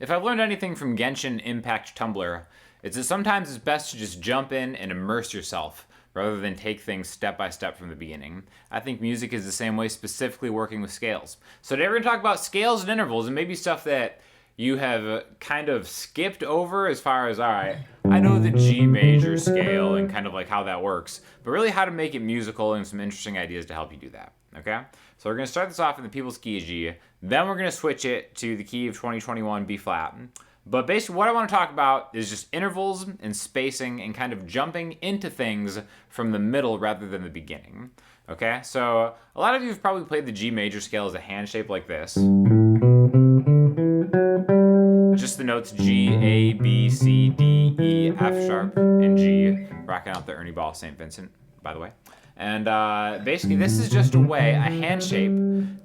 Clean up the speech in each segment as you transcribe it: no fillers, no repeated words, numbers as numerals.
If I've learned anything from Genshin Impact Tumblr, it's that sometimes it's best to just jump in and immerse yourself rather than take things step by step from the beginning. I think music is the same way, specifically working with scales. So today we're going to talk about scales and intervals and maybe stuff that you have kind of skipped over as far as, all right, I know the G major scale and kind of like how that works, but really how to make it musical and some interesting ideas to help you do that, okay? So we're going to start this off in the people's key of G, then we're going to switch it to the key of 2021 B-flat. But basically what I want to talk about is just intervals and spacing and kind of jumping into things from the middle rather than the beginning. Okay, so a lot of you have probably played the G major scale as a hand shape like this. Just the notes G, A, B, C, D, E, F sharp, and G. Rocking out the Ernie ball, St. Vincent, by the way. And basically this is just a hand shape,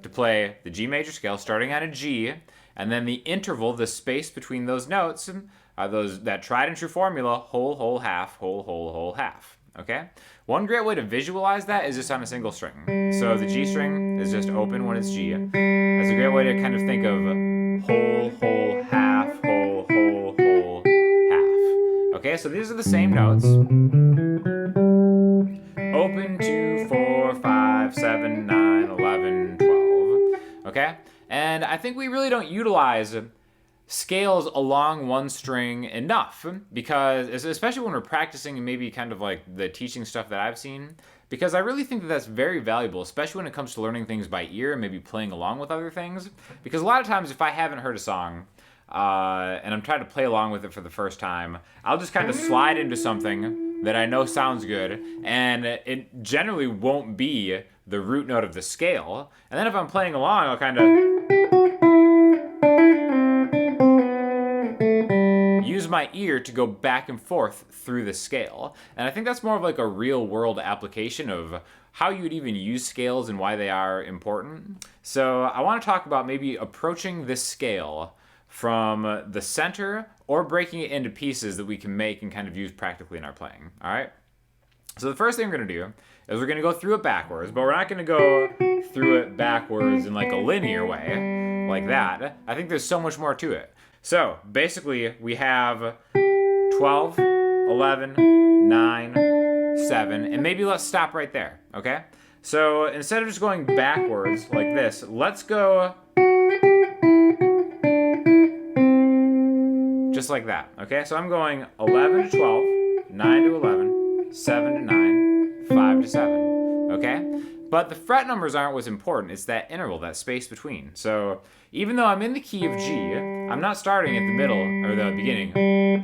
to play the G major scale starting on a G, and then the interval, the space between those notes, are that tried and true formula, whole, whole, half, whole, whole, whole, half. Okay? One great way to visualize that is just on a single string. So the G string is just open when it's G. That's a great way to kind of think of whole, whole, half, whole, whole, whole, half. Okay, so these are the same notes. Open 2, 4, 5, 7, 9, 11, 12. Okay? And I think we really don't utilize scales along one string enough, because especially when we're practicing and maybe kind of like the teaching stuff that I've seen, because I really think that that's very valuable, especially when it comes to learning things by ear and maybe playing along with other things. Because a lot of times if I haven't heard a song and I'm trying to play along with it for the first time, I'll just kind of slide into something that I know sounds good, and it generally won't be the root note of the scale. And then if I'm playing along, I'll kind of use my ear to go back and forth through the scale. And I think that's more of like a real world application of how you would even use scales and why they are important. So I want to talk about maybe approaching this scale from the center or breaking it into pieces that we can make and kind of use practically in our playing. All right? So the first thing we're going to do is we're going to go through it backwards, but we're not going to go through it backwards in like a linear way like that. I think there's so much more to it. So basically we have 12, 11, 9, 7, and maybe let's stop right there, okay? So instead of just going backwards like this, let's go just like that, okay? So I'm going 11 to 12, 9 to 11, 7 to 9, 5 to 7, okay? But the fret numbers aren't what's important. It's that interval, that space between. So even though I'm in the key of G, I'm not starting at the middle or the beginning,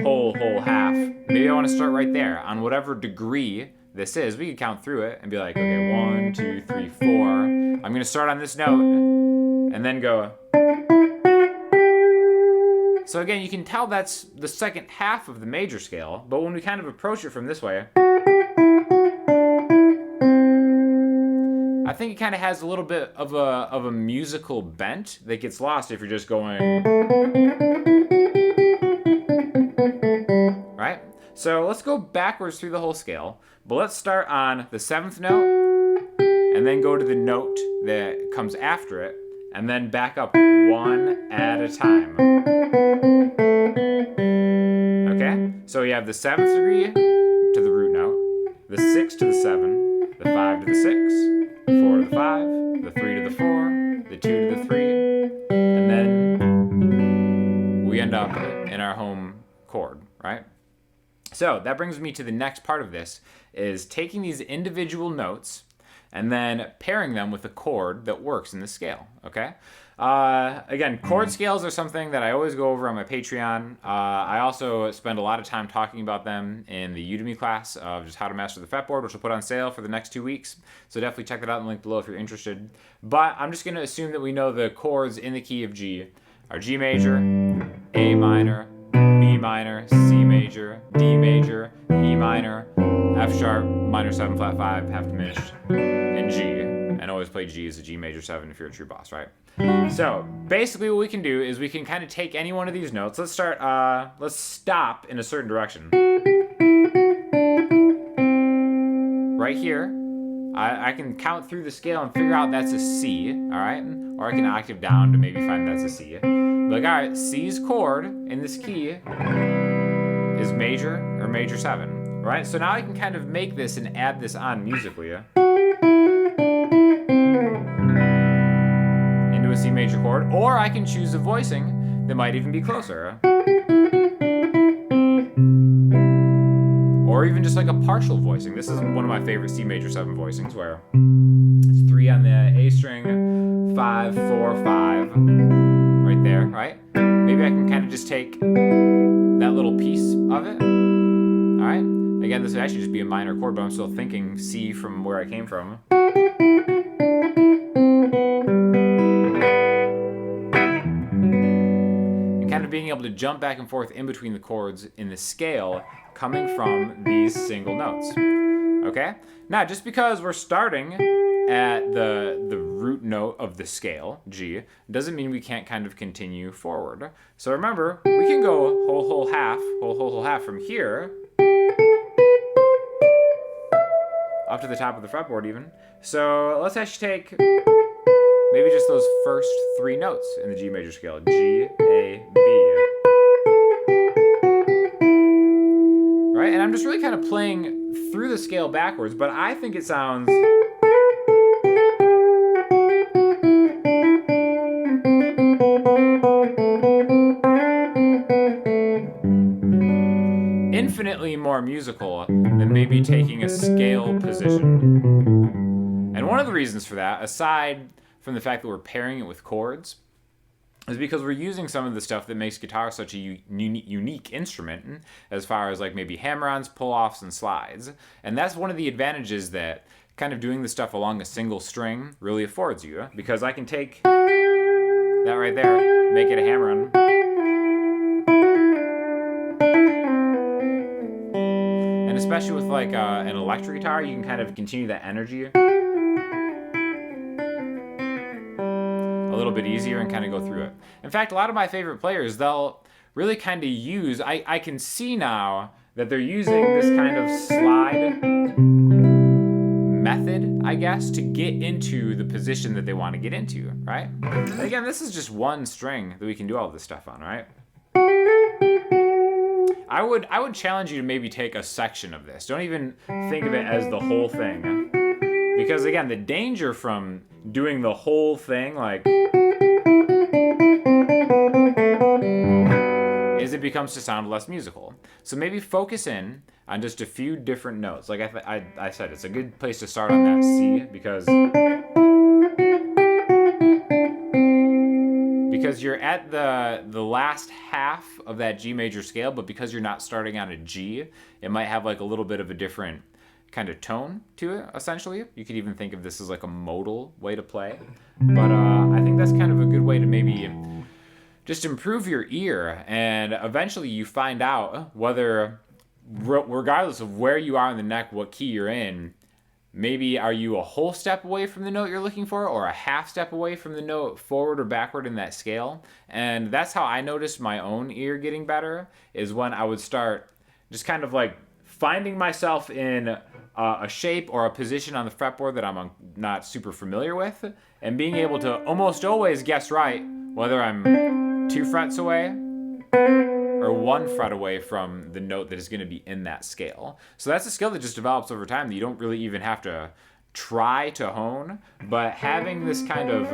whole, whole, half. Maybe I want to start right there on whatever degree this is. We could count through it and be like, okay, 1, 2, 3, 4. I'm going to start on this note and then go. So again, you can tell that's the second half of the major scale, but when we kind of approach it from this way, I think it kind of has a little bit of a musical bent that gets lost if you're just going, right? So let's go backwards through the whole scale, but let's start on the 7th note and then go to the note that comes after it and then back up one at a time. Okay? So we have the 7th degree to the root note, the 6 to the 7, the 5 to the 6, 4 to the 5, the 3 to the 4, the 2 to the 3, and then we end up in our home chord, right? So that brings me to the next part of this, is taking these individual notes and then pairing them with a chord that works in the scale, okay? Again, chord scales are something that I always go over on my Patreon. I also spend a lot of time talking about them in the Udemy class of just how to master the fretboard, which will put on sale for the next 2 weeks. So definitely check that out in the link below if you're interested. But I'm just going to assume that we know the chords in the key of G are G major, A minor, B minor, C major, D major, E minor, F sharp, minor 7 flat 5, half diminished, and G. And always play G as a G major 7 if you're a true boss, right? So basically what we can do is we can kind of take any one of these notes. Let's stop in a certain direction. Right here, I can count through the scale and figure out that's a C, all right? Or I can octave down to maybe find that's a C. Like, all right, C's chord in this key is major or major 7, right? So now I can kind of make this and add this on musically into a C major chord, or I can choose a voicing that might even be closer. Or even just like a partial voicing. This is one of my favorite C major 7 voicings, where it's 3 on the A string, 5, 4, 5, right there, right? Maybe I can kind of just take that little piece of it. All right. Again, this would actually just be a minor chord, but I'm still thinking C from where I came from. And kind of being able to jump back and forth in between the chords in the scale coming from these single notes. Okay? Now, just because we're starting at the root note of the scale, G, doesn't mean we can't kind of continue forward. So remember, we can go whole, whole, half, whole, whole, whole, half from here up to the top of the fretboard even. So let's actually take maybe just those first 3 notes in the G major scale, G, A, B. Right? And I'm just really kind of playing through the scale backwards, but I think it sounds infinitely more musical than maybe taking a scale position. And one of the reasons for that, aside from the fact that we're pairing it with chords, is because we're using some of the stuff that makes guitar such a unique instrument, as far as like maybe hammer-ons, pull-offs, and slides. And that's one of the advantages that kind of doing the stuff along a single string really affords you, because I can take that right there, make it a hammer-on. And especially with like an electric guitar, you can kind of continue that energy a little bit easier and kind of go through it. In fact, a lot of my favorite players, they'll really kind of use, I can see now that they're using this kind of slide method, I guess, to get into the position that they want to get into, right? And again, this is just one string that we can do all this stuff on, right? I would challenge you to maybe take a section of this. Don't even think of it as the whole thing. Because again, the danger from doing the whole thing, like, is it becomes to sound less musical. So maybe focus in on just a few different notes. Like I said, it's a good place to start on that C, because you're at the last half of that G major scale, but because you're not starting on a G, it might have like a little bit of a different kind of tone to it, essentially. You could even think of this as like a modal way to play. But I think that's kind of a good way to maybe just improve your ear, and eventually you find out whether, regardless of where you are in the neck, what key you're in, maybe are you a whole step away from the note you're looking for, or a half step away from the note forward or backward in that scale. And that's how I noticed my own ear getting better, is when I would start just kind of like finding myself in a shape or a position on the fretboard that I'm not super familiar with, and being able to almost always guess right whether I'm 2 frets away or 1 fret away from the note that is going to be in that scale. So that's a skill that just develops over time that you don't really even have to try to hone, but having this kind of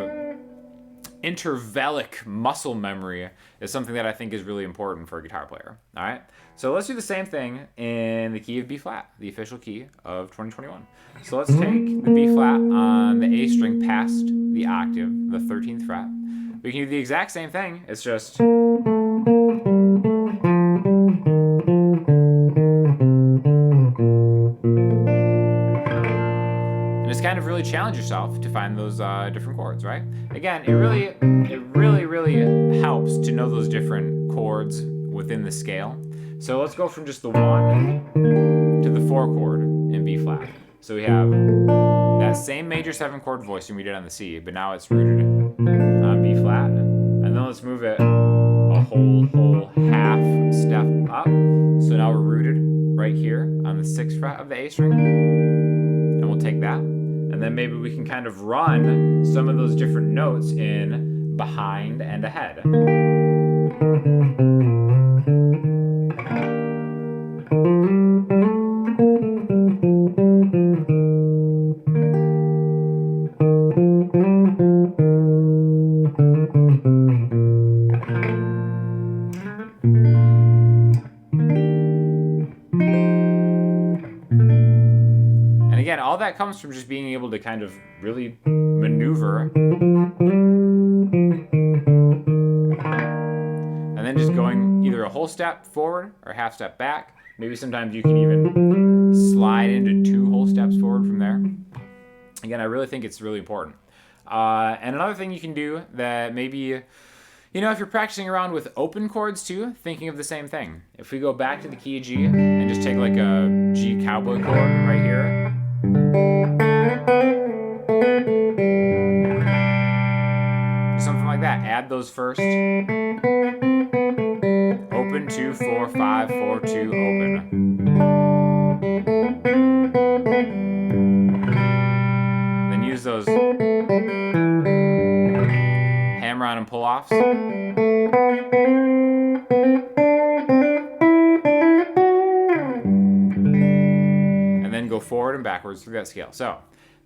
intervallic muscle memory is something that I think is really important for a guitar player. All right, so let's do the same thing in the key of B flat, the official key of 2021. So let's take the B flat on the A string past the octave, the 13th fret. We can do the exact same thing. It's just kind of really challenge yourself to find those different chords, right? Again, it really helps to know those different chords within the scale. So let's go from just the 1 to the 4 chord in B flat. So we have that same major 7 chord voicing we did on the C, but now it's rooted on B flat. And then let's move it a whole half step up. So now we're rooted right here on the 6th fret of the A string. And we'll take that. And then maybe we can kind of run some of those different notes in behind and ahead. And again, all that comes from just being able to kind of really maneuver. And then just going either a whole step forward or a half step back. Maybe sometimes you can even slide into 2 whole steps forward from there. Again, I really think it's really important. And another thing you can do that maybe, if you're practicing around with open chords too, thinking of the same thing. If we go back to the key of G and just take like a G cowboy chord right here. Something like that. Add those first. Open, 2, 4, 5, 4, 2, open. Then use those hammer on and pull offs. And then go forward and backwards through that scale. So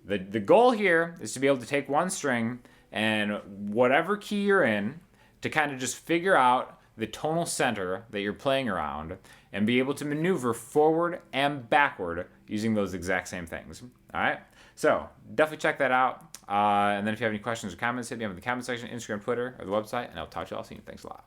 the goal here is to be able to take one string and whatever key you're in, to kind of just figure out the tonal center that you're playing around and be able to maneuver forward and backward using those exact same things. All right? So definitely check that out. And then if you have any questions or comments, hit me up in the comment section, Instagram, Twitter, or the website, and I'll talk to you all soon. Thanks a lot.